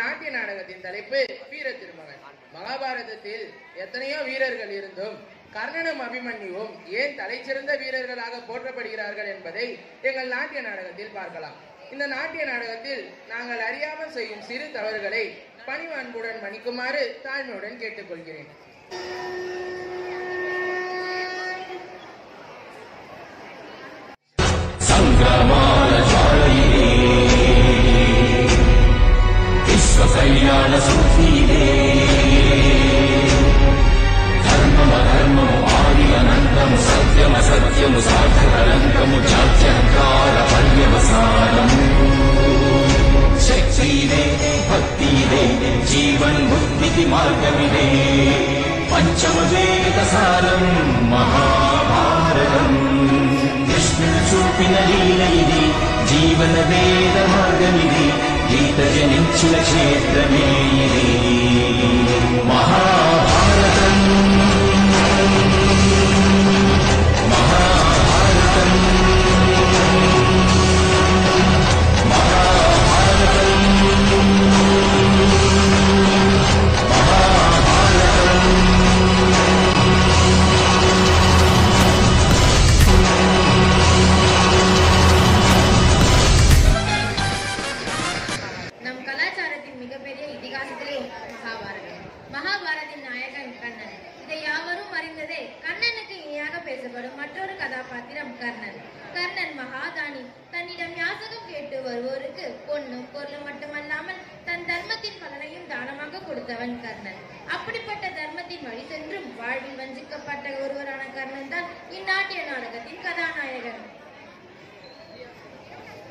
நாட்டிய நாடகத்தின் தலைப்பு வீர திருமகன். மகாபாரதத்தில் எத்தனையோ வீரர்கள் இருந்தும் கர்ணனும் அபிமன்யுவும் ஏன் தலைச்சிறந்த வீரர்களாக போற்றப்படுகிறார்கள் என்பதை எங்கள் நாட்டிய நாடகத்தில் பார்க்கலாம். இந்த நாட்டிய நாடகத்தில் நாங்கள் அறியாமல் செய்யும் சிறு தவறுகளை பணிவு அன்புடன் மன்னிக்குமாறு தாழ்மையுடன் கேட்டுக்கொள்கிறேன். जीवन मुक्ति मार्गमिदे पंचमवेदसारं महाभारतम् कृष्णुडु चूपिन लीलयिदे जीवन वेद मार्गमिदे गीत जनिंचिन क्षेत्रमे इदे महाभारतम् மகாபாரதின் நாயகன் கர்ணன். இதை யாவரும் அறிந்ததே. கர்ணனுக்கு இணையாக பேசப்படும் மற்றொரு கதாபாத்திரம் கர்ணன். கர்ணன் மகாதானி. தன்னிடம் யாசகம் கேட்டு வருவோருக்கு பொண்ணும் பொருளும் மட்டுமல்லாமல் தன் தர்மத்தின் பலனையும் தானமாக கொடுத்தவன் கர்ணன். அப்படிப்பட்ட தர்மத்தின் வழி சென்றும் வாழ்வில் வஞ்சிக்கப்பட்ட ஒருவரான கர்ணன் தான் இந்நாட்டிய நாடகத்தின் கதாநாயகன்.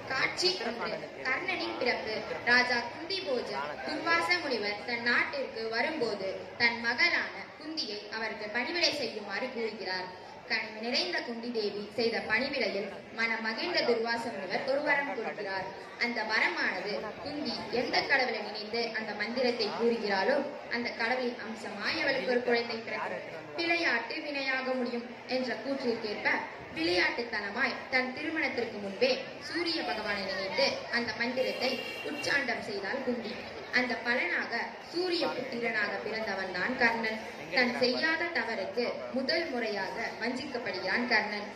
காட்சி 1. கர்ணனின் பிறப்பு. ராஜா குந்தி போஜன் துர்வாச முனிவர் தன் நாட்டிற்கு வரும்போது தன் மகளான குந்தியை அவருக்கு பணிவிடை செய்யுமாறு கூறுகிறார். கனிவு நிறைந்த குந்தி தேவி செய்த பணிவிடையில் மனம் மகிழ்ந்த துர்வாச முனிவர் ஒரு வரம் கொடுக்கிறார். அந்த வரமானது குந்தி எந்த கடவுளை நினைத்து அந்த மந்திரத்தை கூறுகிறாளோ அந்த கடவுளின் அம்சமாய் அவளுக்கு ஒரு குழந்தை பிறக்கும். விளையாட்டு வினையாக முடியும் என்ற கூற்றிற்கேற்ப விளையாட்டுத்தனமாய் தன் திருமணத்திற்கு முன்பே சூரிய பகவானை நினைத்து அந்த மந்திரத்தை உச்சாண்டம் செய்தால் குந்தி. அந்த பலனாக சூரிய புத்திரனாக பிறந்தவன் தான் கர்ணன். தன் செய்யாத தவறுக்கு முதல் முறையாக வஞ்சிக்கப்படுகிறான் கர்ணன்.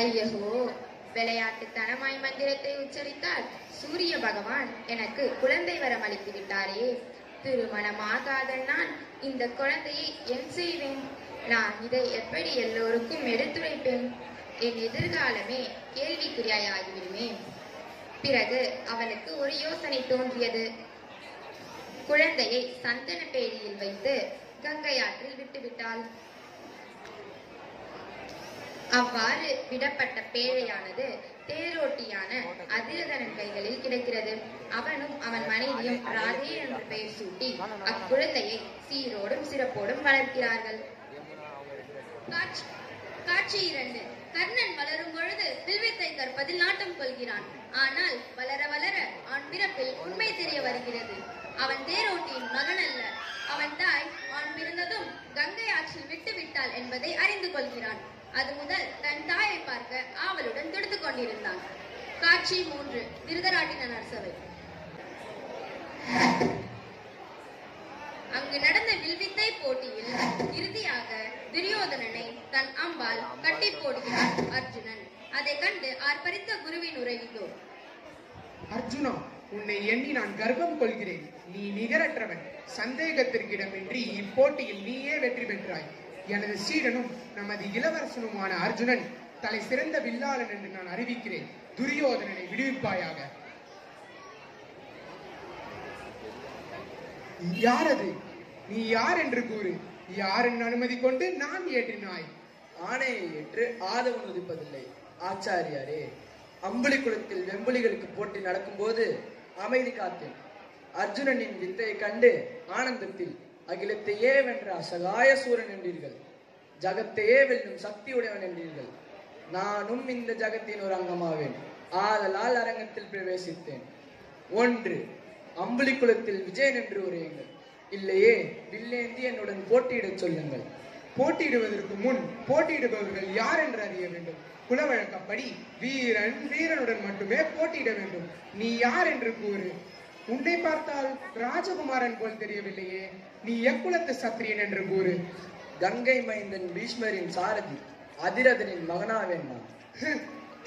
ஐயோ, விளையாட்டுத்தனமாய் மந்திரத்தை உச்சரித்தால் சூரிய பகவான் எனக்கு குழந்தை வரம் அளித்து விட்டாரே. திருமணமாகாத நான் இந்த குழந்தையை என் செய்வேன்? நான் இதை எப்படி எல்லோருக்கும் எடுத்துரைப்பேன்? என் எதிர்காலமே கேள்விக்குறியாகிவிடுமே. பிறகு அவளுக்கு ஒரு யோசனை தோன்றியது. குழந்தையை சந்தன பேடியில் வைத்து கங்கை ஆற்றில் விட்டுவிட்டாள். அவ்வாறு விடப்பட்ட பேழையானது தேரோட்டியான அதிரதனன் கைகளில் கிடைக்கிறது. அவனும் அவன் மனைவியும் ராதே என்று பெயர் சூட்டி அக்குழந்தையை சீரோடும் சிறப்போடும் வளர்க்கிறார்கள். காட்சி 2. கர்ணன் வளரும் பொழுது வில்வித்தை கற்பதில் நாட்டம் கொள்கிறான். ஆனால் வளர வளர ஆண் பிறப்பில் உண்மை தெரிய வருகிறது. அவன் தேரோட்டியின் மகன் அல்ல. அவன் தாய் ஆண் பிறந்ததும் கங்கை ஆற்றில் விட்டு விட்டாள் என்பதை அறிந்து கொள்கிறான். அது முதல் தன் தாயை பார்க்க ஆவலுடன் துடித்துக் கொண்டிருந்தான். காட்சி 3. திருதராட்டின நரசவை. அங்கு நடந்த வில்வித்தை போட்டியில் இறுதியாக துரியோதனனை தன் அம்பால் கட்டி போடுகிறான் அர்ஜுனன். அதை கண்டு ஆர்ப்பரித்த குருவின் உரையிலோ, அர்ஜுனா, உன்னை எண்ணி நான் கர்வம் கொள்கிறேன். நீ நிகரற்றவன். சந்தேகத்திற்கிடமின்றி இப்போட்டியில் நீயே வெற்றி பெற்றாய். எனது சீடனும் நமது இளவரசனுமான அர்ஜுனன் தலை சிறந்த வில்லாளன் என்று நான் அறிவிக்கிறேன். துரியோதனனை விடுவிப்பாயாக. யாரது? நீ யார் என்று கூறு. யாரின் அனுமதி கொண்டு நான் ஏற்றினாய்? ஆணையை ஏற்று ஆதவன் உதிப்பதில்லை ஆச்சாரியாரே. அம்புலி குளத்தில் வெம்புலிகளுக்கு போட்டி நடக்கும் போது அமைதி காத்தேன். அர்ஜுனனின் வித்தையை கண்டு ஆனந்தத்தில் அகிலத்தையே வென்ற அசகாய சூரன் என்றீர்கள். ஜகத்தையே வெல்லும் சக்தியுடையவன் என்றீர்கள். நானும் இந்த ஜகத்தின் ஒரு அங்கமாவேன். ஆதலால் அரங்கத்தில் பிரவேசித்தேன். 1. அம்புலி குளத்தில் விஜயன் என்று உரையுங்கள். இல்லையே வில்லேந்தி என்னுடன் போட்டியிடச் சொல்லுங்கள். போட்டியிடுவதற்கு முன் போட்டியிடுபவர்கள் யார் என்று அறிய வேண்டும். குலவழக்கப்படி வீரன் வீரனுடன் மட்டுமே போட்டியிட வேண்டும். நீ யார் என்று கூறு. உன்னை பார்த்தால் ராஜகுமாரன் போல் தெரியவில்லையே, நீ எக்குலத்து சத்திரியன் என்று கூறு. கங்கை மைந்தன் பீஷ்மரின் சாரதி அதிரதனின் மகனா வேண்டாம்.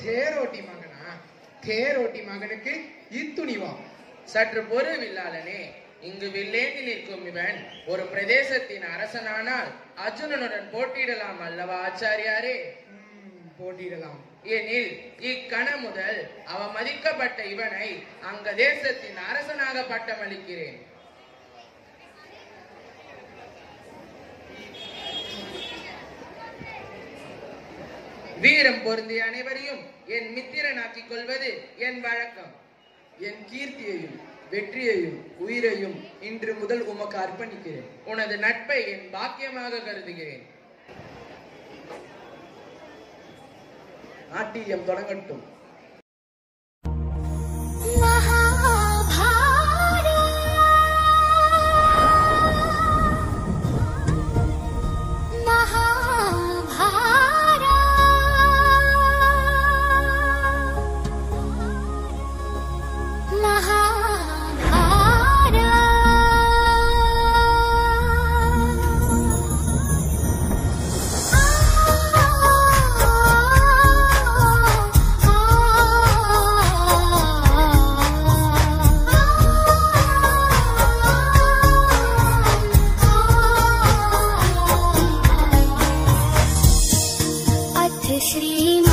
தேரோட்டி மகனா? தேரோட்டி மகனுக்கு இத்துணிவா? சற்று பொறு வில்லாளனே, இங்கு வில்லேந்தி நிற்கும் இவன் ஒரு பிரதேசத்தின் அரசனானால் அர்ஜுனனுடன் போட்டியிடலாம் அல்லவா ஆச்சாரியாரே? போட்டியிடலாம். எனில் இக்கணம் முதல் அவமதிக்கப்பட்ட இவனை அங்க தேசத்தின் அரசனாக பட்டமளிக்கிறேன். வீரம் பொருந்திய அனைவரையும் என் மித்திரனாக்கிக் கொள்வது என் வழக்கம். என் கீர்த்தியையும் வெற்றியையும் உயிரையும் இன்று முதல் உமக்கு அர்ப்பணிக்கிறேன். உனது நட்பை என் பாக்கியமாக கருதுகிறேன். நாட்டியம் தொடங்கட்டும். श्री